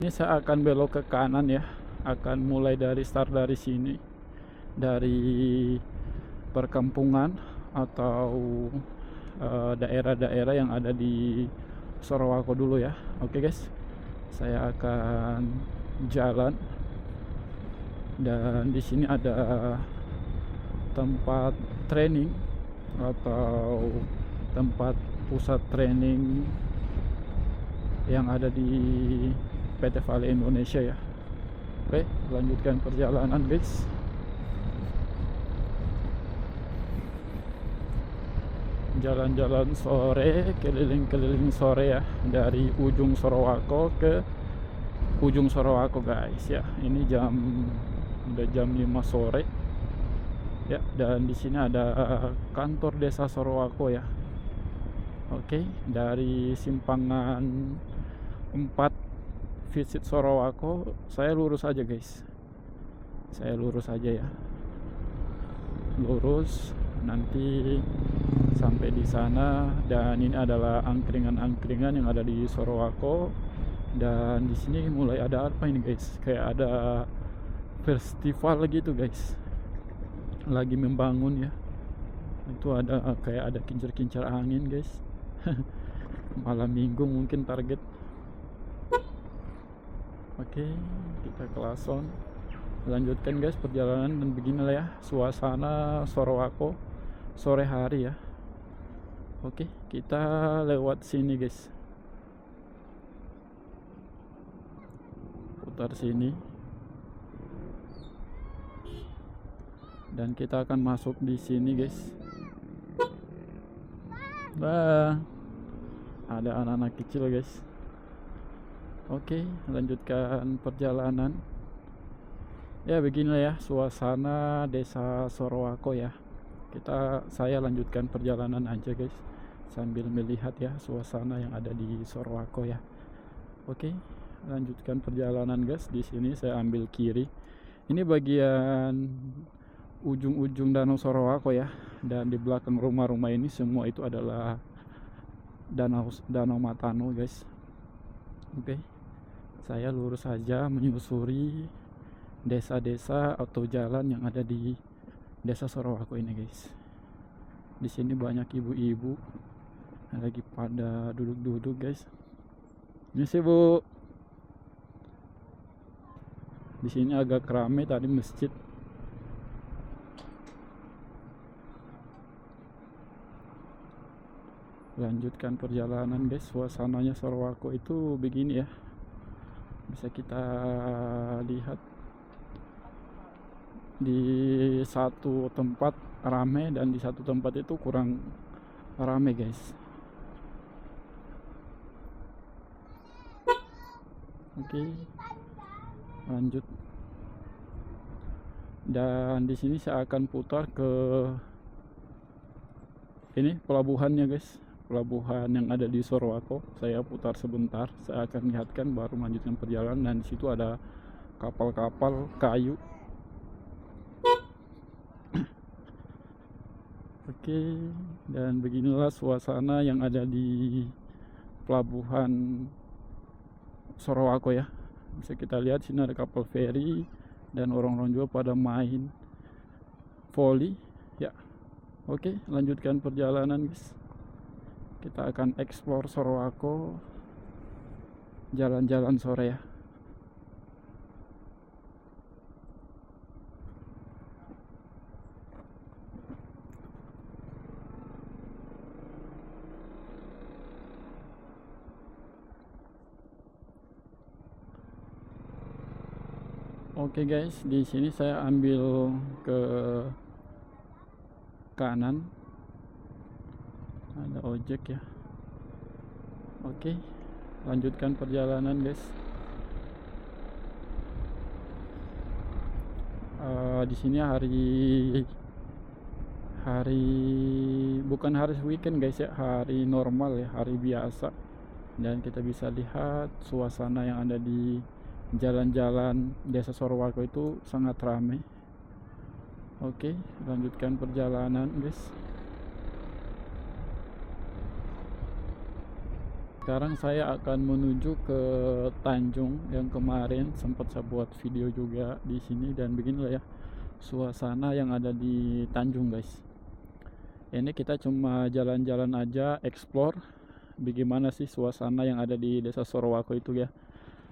Ini saya akan belok ke kanan ya, akan mulai dari start dari sini, dari perkampungan atau daerah-daerah yang ada di Sorowako dulu ya. Oke guys, saya akan jalan dan di sini ada tempat training atau tempat pusat training yang ada di PT Vale Indonesia ya. Oke, lanjutkan perjalanan guys. Jalan-jalan sore, keliling-keliling sore ya, dari ujung Sorowako ke ujung Sorowako guys ya. Ini udah jam 5 sore ya, dan di sini ada kantor desa Sorowako ya. Oke, dari simpangan 4 visit Sorowako saya lurus aja guys, saya lurus aja ya, lurus nanti sampai di sana. Dan ini adalah angkringan-angkringan yang ada di Sorowako. Dan di sini mulai ada apa ini guys, kayak ada festival gitu guys, lagi membangun ya. Itu ada kayak ada kincir-kincir angin guys. Malam minggu mungkin target. Oke, kita ke Lason, lanjutkan guys perjalanan. Dan beginilah ya suasana Sorowako sore hari ya. Oke, kita lewat sini guys, putar sini, dan kita akan masuk di sini guys. Wah, ada anak-anak kecil guys. Oke, lanjutkan perjalanan. Ya beginilah ya suasana desa Sorowako ya. Saya lanjutkan perjalanan aja guys, sambil melihat ya suasana yang ada di Sorowako ya. Oke, lanjutkan perjalanan guys. Di sini saya ambil kiri. Ini bagian ujung-ujung Danau Sorowako ya. Dan di belakang rumah-rumah ini semua itu adalah Danau Matano guys. Oke, saya lurus saja menyusuri desa-desa atau jalan yang ada di desa Sorowako ini guys. Di sini banyak ibu-ibu lagi pada duduk-duduk guys. Ini sih Bu, di sini agak ramai tadi masjid. Lanjutkan perjalanan guys. Suasananya Sorowako itu begini ya, bisa kita lihat. Di satu tempat rame dan di satu tempat itu kurang rame guys. Oke, lanjut. Dan di sini saya akan putar ke ini pelabuhannya guys, pelabuhan yang ada di Sorowako. Saya putar sebentar, saya akan lihatkan baru melanjutkan perjalanan. Dan di situ ada kapal-kapal kayu. Oke, dan beginilah suasana yang ada di pelabuhan Sorowako ya. Bisa kita lihat sini ada kapal feri dan orang-orang juga pada main volley ya. Oke, lanjutkan perjalanan guys. Kita akan explore Sorowako, jalan-jalan sore ya. Oke guys, di sini saya ambil ke kanan, ada ojek ya. Oke, lanjutkan perjalanan guys. Di sini bukan hari weekend guys ya, hari normal ya, hari biasa. Dan kita bisa lihat suasana yang ada di jalan-jalan desa Sorowako itu sangat ramai. Oke, lanjutkan perjalanan guys. sekarang saya akan menuju ke Tanjung yang kemarin sempat saya buat video juga di sini, dan beginilah ya suasana yang ada di Tanjung guys. Ini kita cuma jalan-jalan aja, explore bagaimana sih suasana yang ada di Desa Sorowako itu ya.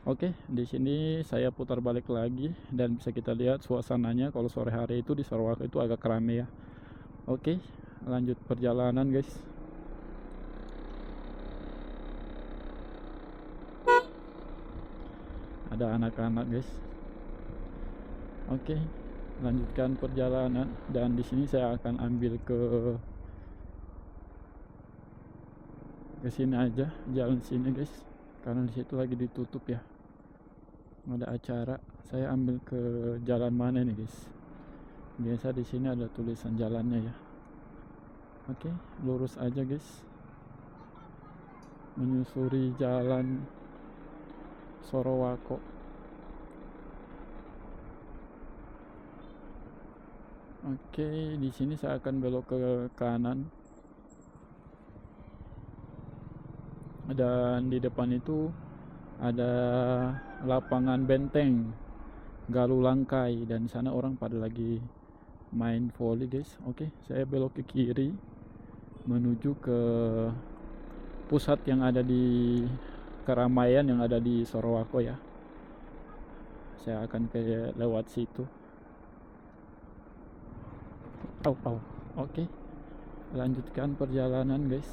Oke, di sini saya putar balik lagi dan bisa kita lihat suasananya kalau sore hari itu di Sorowako itu agak ramai ya. Oke, lanjut perjalanan guys. Ada anak-anak guys. Oke, lanjutkan perjalanan, dan di sini saya akan ambil ke sini aja, jalan sini guys, karena di situ lagi ditutup ya, ada acara. Saya ambil ke jalan mana nih guys? Biasa di sini ada tulisan jalannya ya. Oke, lurus aja guys, menyusuri jalan Sorowako. Oke, di sini saya akan belok ke kanan. Dan di depan itu ada lapangan benteng Galulangkai, dan di sana orang pada lagi main volley guys. Oke, saya belok ke kiri menuju ke pusat yang ada di keramaian yang ada di Sorowako ya. Saya akan ke lewat situ. Oke, lanjutkan perjalanan guys.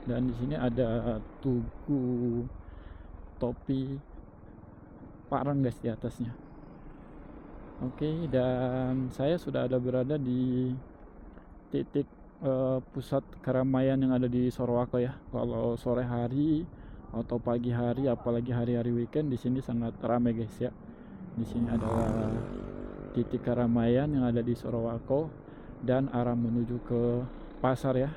Dan di sini ada tugu topi parang guys di atasnya. Oke, dan saya sudah ada berada di titik pusat keramaian yang ada di Sorowako ya. Kalau sore hari atau pagi hari, apalagi hari-hari weekend, di sini sangat ramai guys ya. Di sini adalah titik keramaian yang ada di Sorowako dan arah menuju ke pasar ya.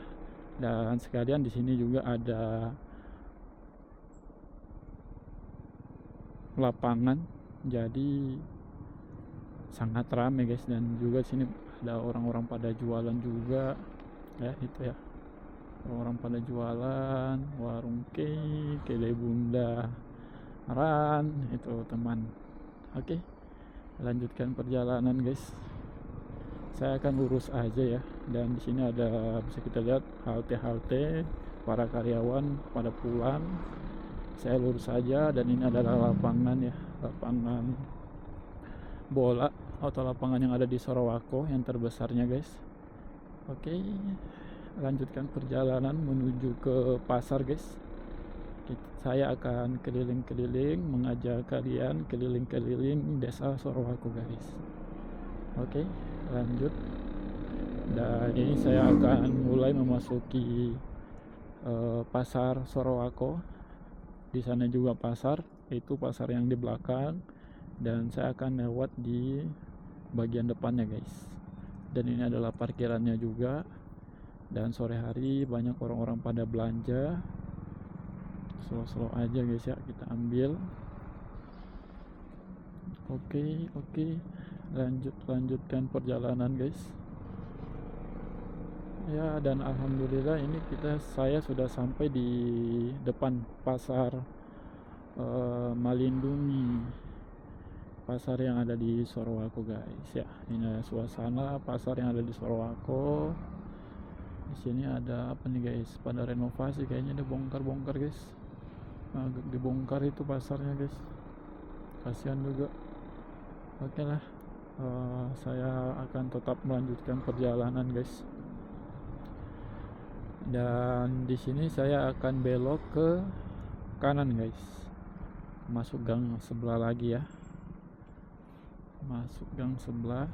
Dan sekalian di sini juga ada lapangan, jadi sangat ramai guys. Dan juga sini ada orang-orang pada jualan juga ya, itu ya, orang pada jualan, warung kele bunda ran itu teman. Oke, lanjutkan perjalanan guys. Saya akan lurus aja ya, dan di sini ada, bisa kita lihat halte para karyawan pada pulang. Saya lurus saja, dan ini adalah lapangan ya, lapangan bola atau lapangan yang ada di Sorowako yang terbesarnya guys. Oke, lanjutkan perjalanan menuju ke pasar guys. Saya akan keliling-keliling, mengajak kalian keliling-keliling Desa Sorowako guys. Oke, lanjut. Dan ini saya akan mulai memasuki pasar Sorowako. Di sana juga pasar, itu pasar yang di belakang, dan saya akan lewat di bagian depannya guys. Dan ini adalah parkirannya juga. Dan sore hari banyak orang-orang pada belanja. Slow-slow aja guys ya, kita ambil. Oke, lanjutkan perjalanan guys ya. Dan alhamdulillah ini saya sudah sampai di depan pasar Malindungi, pasar yang ada di Sorowako guys ya. Ini suasana pasar yang ada di Sorowako. Di sini ada apa nih guys, pada renovasi kayaknya, ada bongkar guys. Nah, dibongkar itu pasarnya guys, kasihan juga. Oke lah, saya akan tetap melanjutkan perjalanan guys. Dan di sini saya akan belok ke kanan guys, masuk gang sebelah lagi ya, masuk gang sebelah.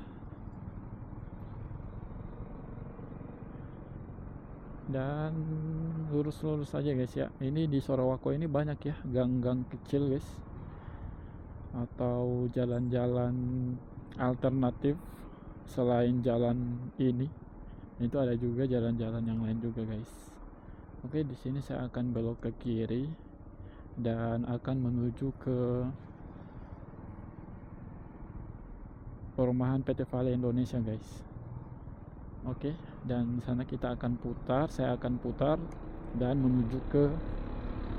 Dan lurus saja guys ya. Ini di Sorowako ini banyak ya gang-gang kecil guys, atau jalan-jalan alternatif selain jalan ini. Itu ada juga jalan-jalan yang lain juga guys. Oke, di sini saya akan belok ke kiri dan akan menuju ke perumahan PT Vale Indonesia guys. Oke, dan sana kita akan putar, saya akan putar dan menuju ke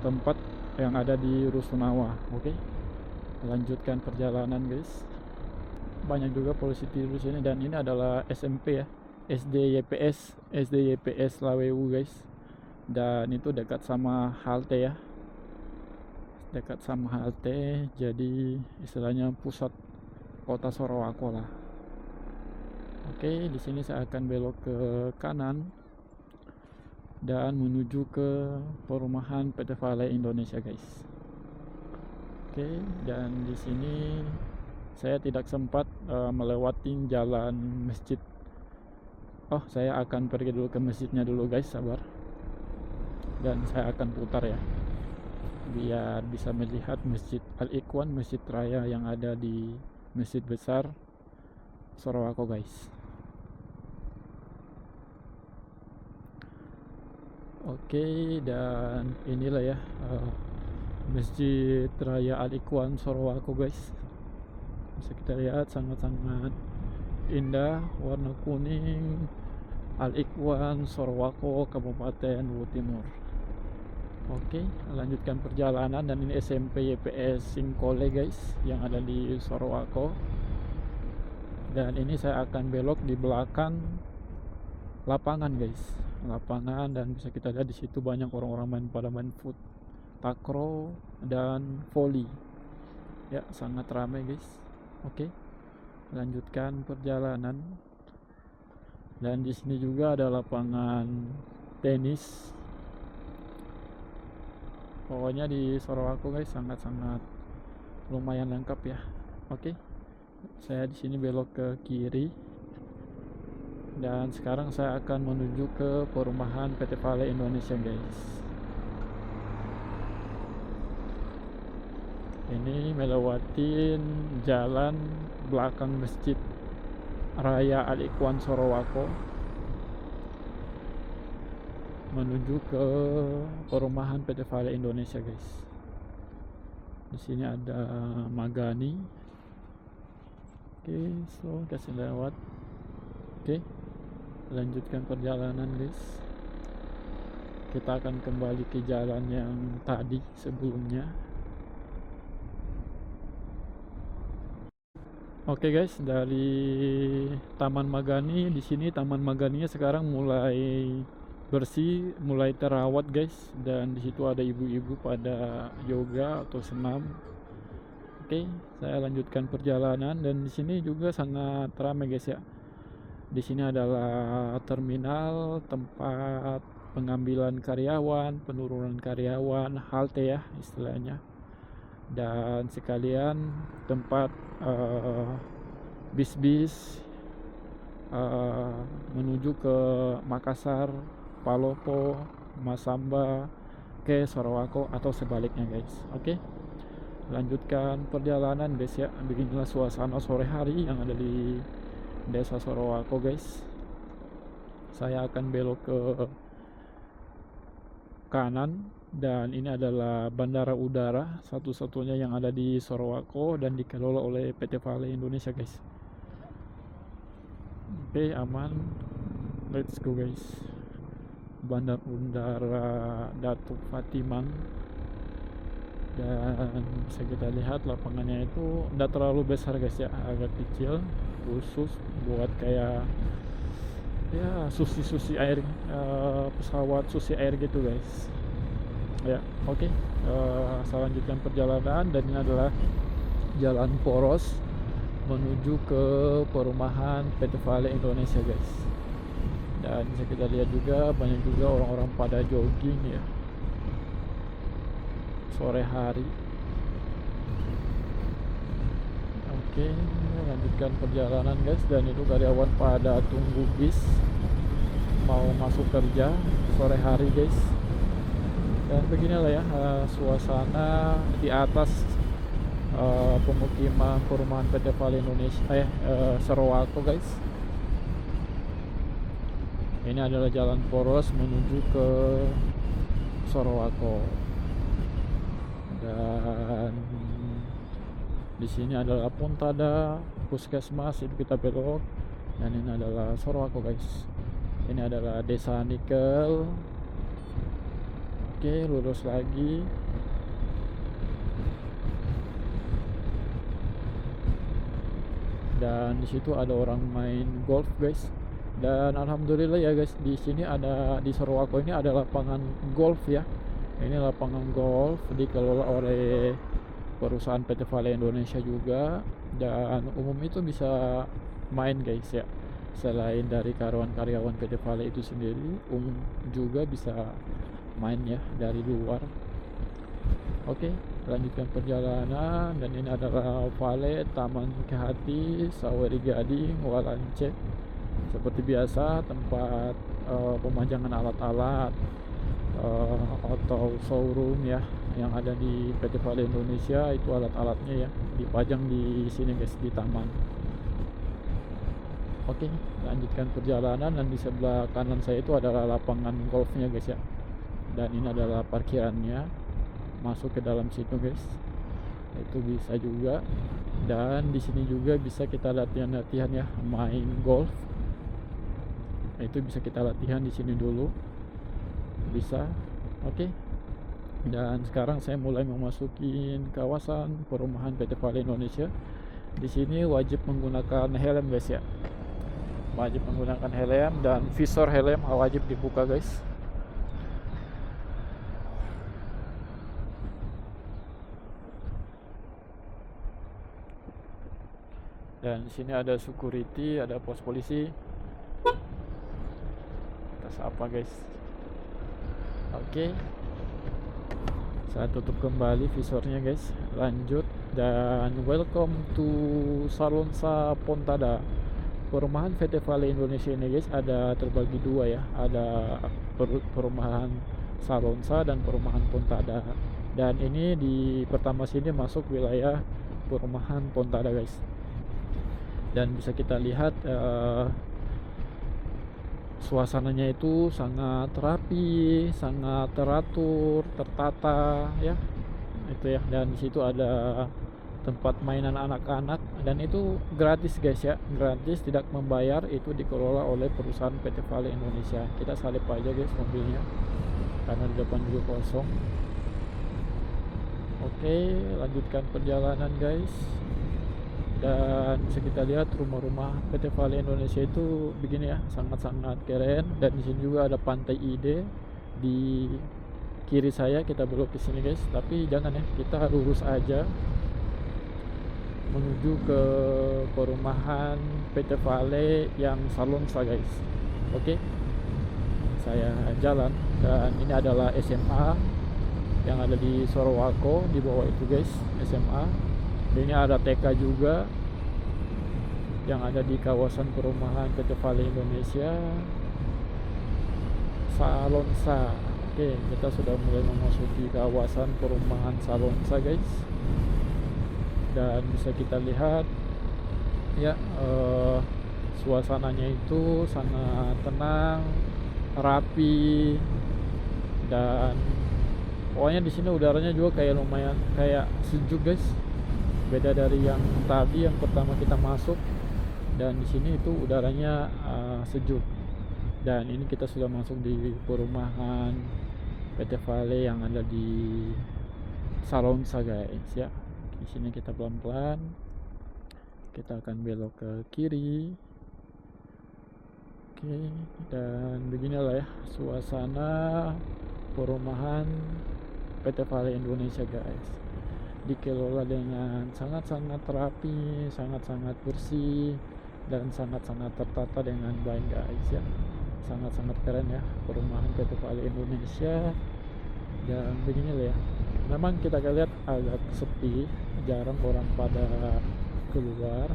tempat yang ada di Rusunawa. Oke, lanjutkan perjalanan guys. Banyak juga polisi tidur di sini, dan ini adalah SMP ya, SD YPS Lawewu guys. Dan itu dekat sama halte ya, dekat sama halte, jadi istilahnya pusat kota Sorowako lah. Oke, di sini saya akan belok ke kanan dan menuju ke perumahan PT Vale Indonesia guys. Oke, dan di sini saya tidak sempat melewati jalan masjid. Oh, saya akan pergi dulu ke masjidnya dulu guys, sabar. Dan saya akan putar ya, biar bisa melihat Masjid Al-Ikhwan, Masjid Raya yang ada di Masjid Besar Sorowako guys. Oke, dan inilah ya Masjid Raya Al-Ikhwan Sorowako guys. Bisa kita lihat sangat-sangat indah, warna kuning, Al-Ikhwan Sorowako, Kabupaten Luwu Timur. Oke, lanjutkan perjalanan, dan ini SMP YPS Singkole guys yang ada di Sorowako. Dan ini saya akan belok di belakang lapangan guys, lapangan, dan bisa kita lihat di situ banyak orang-orang main foot takraw dan volley. Ya, sangat ramai guys. Oke, lanjutkan perjalanan. Dan di sini juga ada lapangan tenis. Pokoknya di Sorowako guys sangat-sangat lumayan lengkap ya. Oke, saya di sini belok ke kiri, dan sekarang saya akan menuju ke perumahan PT Vale Indonesia guys. Ini melewatin jalan belakang Masjid Raya Al-Ikhwan Sorowako menuju ke perumahan PT Vale Indonesia guys. Di sini ada Magani. Oke, so kasih lewat. Oke, lanjutkan perjalanan guys. Kita akan kembali ke jalan yang tadi sebelumnya. Oke guys, dari Taman Magani, di sini Taman Maganinya sekarang mulai bersih, mulai terawat guys, dan di situ ada ibu-ibu pada yoga atau senam. Oke, saya lanjutkan perjalanan, dan di sini juga sangat ramai guys ya. Di sini adalah terminal, tempat pengambilan karyawan, penurunan karyawan, halte ya istilahnya, dan sekalian tempat bis-bis menuju ke Makassar, Palopo, Masamba, ke Sorowako atau sebaliknya guys. Oke, lanjutkan perjalanan guys ya. Beginilah suasana sore hari yang ada di desa Sorowako guys. Saya akan belok ke kanan, dan ini adalah bandara udara satu-satunya yang ada di Sorowako dan dikelola oleh PT Vale Indonesia guys. Oke, aman, let's go guys. Bandar Udara Datuk Fatimang, dan bisa kita lihat lapangannya itu tidak terlalu besar guys ya, agak kecil, khusus buat kayak ya susi air, pesawat susi air gitu guys ya. Oke, saya lanjutkan perjalanan, dan ini adalah jalan poros menuju ke perumahan PT Vale Indonesia guys. Dan bisa kita lihat juga banyak juga orang-orang pada jogging ya, sore hari. Oke, lanjutkan perjalanan guys, dan itu karyawan pada tunggu bis mau masuk kerja sore hari guys. Dan beginilah ya suasana di atas pemukiman perumahan PT Vale Indonesia Sorowako guys. Ini adalah jalan poros menuju ke Sorowako, dan di sini adalah Puntada Puskesmas, itu kita belok, dan ini adalah Sorowako guys. Ini adalah Desa Nikel. Oke, lurus lagi. Dan di situ ada orang main golf, guys. Dan alhamdulillah ya guys, di sini ada, di Sorowako ini ada lapangan golf ya. Ini lapangan golf dikelola oleh perusahaan PT Vale Indonesia juga, dan umum itu bisa main guys ya. Selain dari karyawan PT Vale itu sendiri, umum juga bisa main ya dari luar. Oke, lanjutkan perjalanan. Dan ini adalah Vale Taman Kehati Saweri Gading Walance. Seperti biasa, tempat pemajangan alat-alat atau showroom ya yang ada di PT Vale Indonesia. Itu alat-alatnya ya dipajang di sini guys, di taman. Oke, lanjutkan perjalanan. Dan di sebelah kanan saya itu adalah lapangan golfnya guys ya. Dan ini adalah parkirannya, masuk ke dalam situ guys. Itu bisa juga. Dan di sini juga bisa kita latihan ya, main golf. Itu bisa kita latihan di sini dulu, bisa. Oke. Dan sekarang saya mulai memasuki kawasan perumahan PT Vale Indonesia. Di sini wajib menggunakan helm guys ya, wajib menggunakan helm, dan visor helm wajib dibuka guys. Dan di sini ada security, ada pos polisi. Kita sapa guys. Oke. Saya tutup kembali visornya guys. Lanjut. Dan welcome to Salonsa Pontada. Perumahan PT Vale Indonesia ini guys ada terbagi dua ya. Ada perumahan Salonsa dan perumahan Pontada. Dan ini di pertama sini masuk wilayah perumahan Pontada guys. Dan bisa kita lihat suasananya itu sangat rapi, sangat teratur, tertata ya. Itu ya. Dan di situ ada tempat mainan anak-anak, dan itu gratis guys ya, gratis, tidak membayar. Itu dikelola oleh perusahaan PT Vale Indonesia. Kita salip aja guys mobilnya karena di depan juga kosong. Oke, lanjutkan perjalanan guys. Dan bisa kita lihat rumah-rumah PT Vale Indonesia itu begini ya, sangat-sangat keren. Dan di sini juga ada Pantai Ide di kiri saya. Kita belok ke sini guys, tapi jangan ya, kita lurus aja menuju ke perumahan PT Vale yang Salonsa guys. Oke, saya jalan. Dan ini adalah SMA yang ada di Sorowako, di bawah itu guys, SMA. Ini ada TK juga yang ada di kawasan perumahan PT Vale Indonesia Salonsa. Oke, kita sudah mulai memasuki kawasan perumahan Salonsa guys. Dan bisa kita lihat ya, suasananya itu sangat tenang, rapi, dan pokoknya di sini udaranya juga kayak lumayan kayak sejuk guys. Beda dari yang tadi yang pertama kita masuk, dan di sini itu udaranya sejuk. Dan ini kita sudah masuk di perumahan PT Vale yang ada di Salonsa guys ya. Di sini kita pelan-pelan, kita akan belok ke kiri. Oke, dan beginilah ya suasana perumahan PT Vale Indonesia guys. Dikelola dengan sangat-sangat rapi, sangat-sangat bersih, dan sangat-sangat tertata dengan baik guys ya. Sangat-sangat keren ya perumahan PT Vale Indonesia. Dan begini ya, memang kita lihat agak sepi, jarang orang pada keluar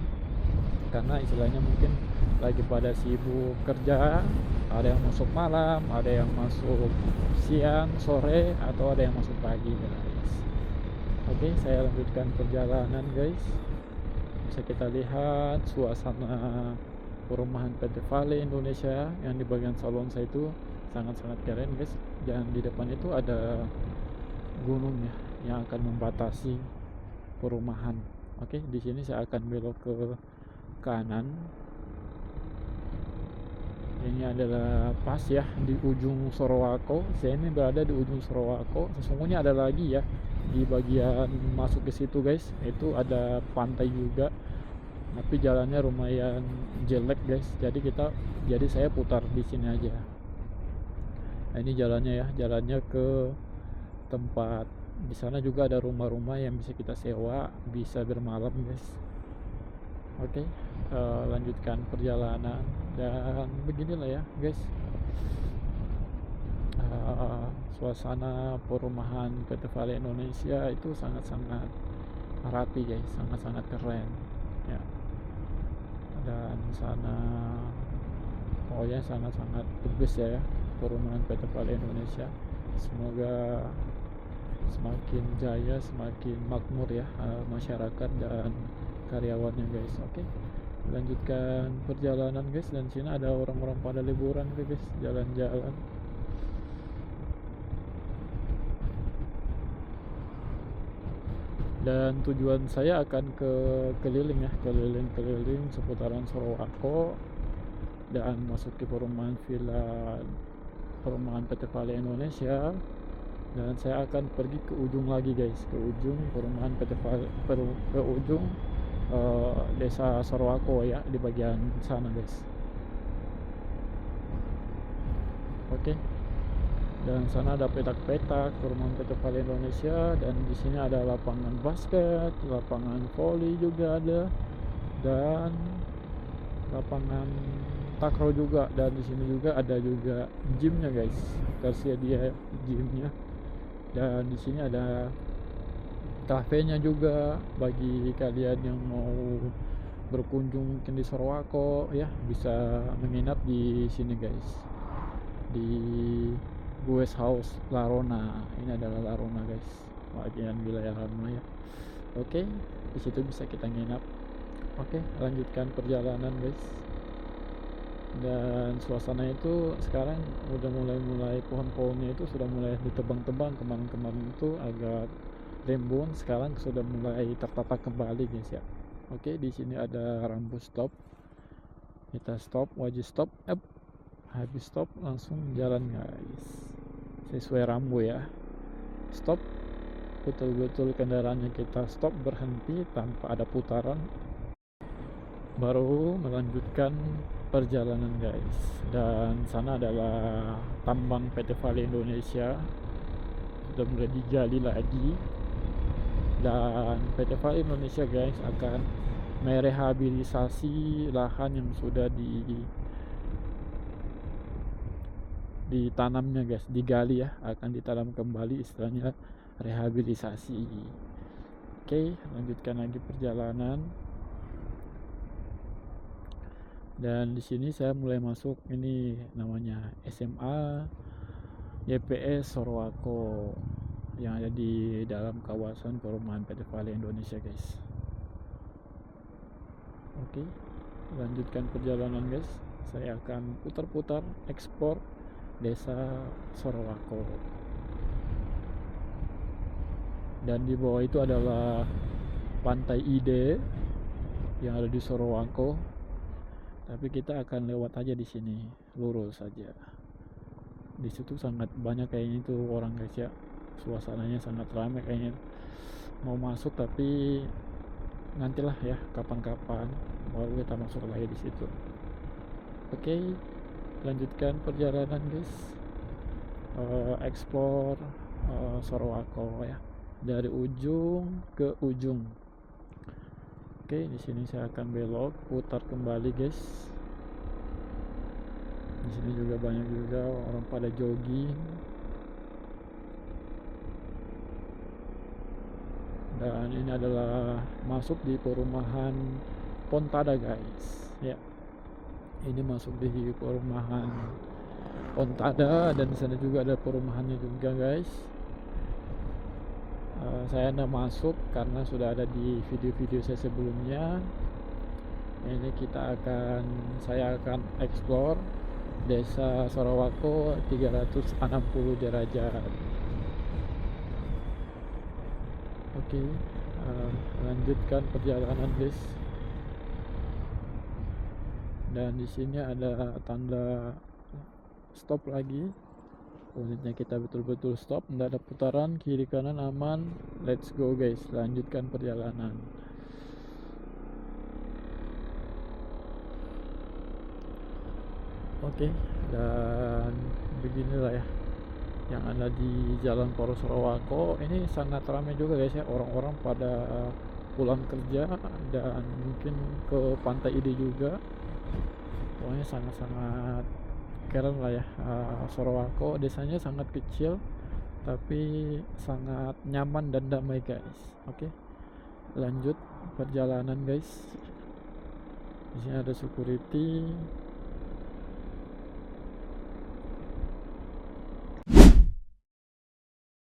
karena istilahnya mungkin lagi pada sibuk kerja. Ada yang masuk malam, ada yang masuk siang, sore, atau ada yang masuk pagi guys. Oke, saya lanjutkan perjalanan guys. Bisa kita lihat suasana perumahan PT Vale Indonesia yang di bagian Salonsa itu sangat-sangat keren guys. Dan di depan itu ada gunung ya yang akan membatasi perumahan. Oke, di sini saya akan belok ke kanan Ini adalah pas ya di ujung Sorowako. Saya ini berada di ujung Sorowako. Sesungguhnya ada lagi ya di bagian masuk ke situ guys. Itu ada pantai juga. Tapi jalannya lumayan jelek guys. Jadi saya putar di sini aja. Nah, ini jalannya ya, jalannya ke tempat. Di sana juga ada rumah-rumah yang bisa kita sewa, bisa bermalam guys. Oke, lanjutkan perjalanan dan beginilah ya guys. Suasana perumahan PT Vale Indonesia itu sangat-sangat rapi guys, sangat-sangat keren ya. Dan sana pokoknya sangat-sangat bagus ya perumahan PT Vale Indonesia. Semoga semakin jaya, semakin makmur ya masyarakat dan karyawannya guys. Oke, lanjutkan perjalanan guys. Dan sini ada orang-orang pada liburan guys, jalan-jalan. Dan tujuan saya akan ke keliling ya, keliling seputaran Sorowako dan masuk ke perumahan PT Vale Indonesia. Dan saya akan pergi ke ujung lagi guys, ke ujung perumahan PT Vale, ke ujung desa Sorowako ya, di bagian sana guys. Oke. Dan sana ada petak-petak perumahan PT Vale Indonesia, dan di sini ada lapangan basket, lapangan volley juga ada, dan lapangan takraw juga. Dan di sini juga ada juga gymnya guys, tersedia gymnya. Dan di sini ada kafenya juga bagi kalian yang mau berkunjung mungkin di Sorowako ya, bisa menginap di sini guys, di Guest House Larona. Ini adalah Larona guys, bagian wilayah lama ya. Oke, di situ bisa kita nginap. Oke, lanjutkan perjalanan guys. Dan suasana itu sekarang udah mulai pohon-pohonnya itu sudah mulai ditebang-tebang. Kemarin-kemarin itu agak rimbun, sekarang sudah mulai tertata kembali guys ya. Oke, di sini ada rambu stop. Kita stop, wajib stop. Habis stop langsung jalan guys, sesuai rambu ya. Stop, betul-betul kendaraannya kita stop, berhenti tanpa ada putaran, baru melanjutkan perjalanan guys. Dan sana adalah tambang PT Vale Indonesia, sudah mulai digali lagi. Dan PT Vale Indonesia guys akan merehabilitasi lahan yang sudah ditanamnya guys, digali ya, akan ditanam kembali, istilahnya rehabilitasi. Oke, lanjutkan lagi perjalanan. Dan di sini saya mulai masuk, ini namanya SMA YPS Sorowako yang ada di dalam kawasan perumahan PT Vale Indonesia guys. Oke, lanjutkan perjalanan guys. Saya akan putar-putar ekspor desa Sorowako. Dan di bawah itu adalah Pantai Ide yang ada di Sorowako. Tapi kita akan lewat aja di sini, lurus saja. Di situ sangat banyak kayaknya itu orang guys ya. Suasananya sangat ramai kayaknya. Mau masuk tapi nantilah ya, kapan-kapan baru kita masuk lagi di situ. Oke, lanjutkan perjalanan guys. Explore Sorowako ya, dari ujung ke ujung. Oke, di sini saya akan belok, putar kembali guys. Di sini juga banyak juga orang pada jogging. Dan ini adalah masuk di perumahan Pontada guys ya. Ini masuk di perumahan Pontada, dan di sana juga ada perumahannya juga guys. Saya tidak masuk karena sudah ada di video-video saya sebelumnya. Ini saya akan explore desa Sorowako 360 derajat. Oke, lanjutkan perjalanan guys. Dan di sini ada tanda stop lagi. Unitnya kita betul-betul stop, tidak ada putaran, kiri kanan aman. Let's go guys, lanjutkan perjalanan. Oke, dan beginilah ya yang ada di Jalan Poros Sorowako. Ini sangat ramai juga guys ya, orang-orang pada pulang kerja dan mungkin ke Pantai Ide juga. Pokoknya sangat-sangat keren lah ya. Sorowako desanya sangat kecil tapi sangat nyaman dan damai guys. Oke, lanjut perjalanan guys. Di sini ada security.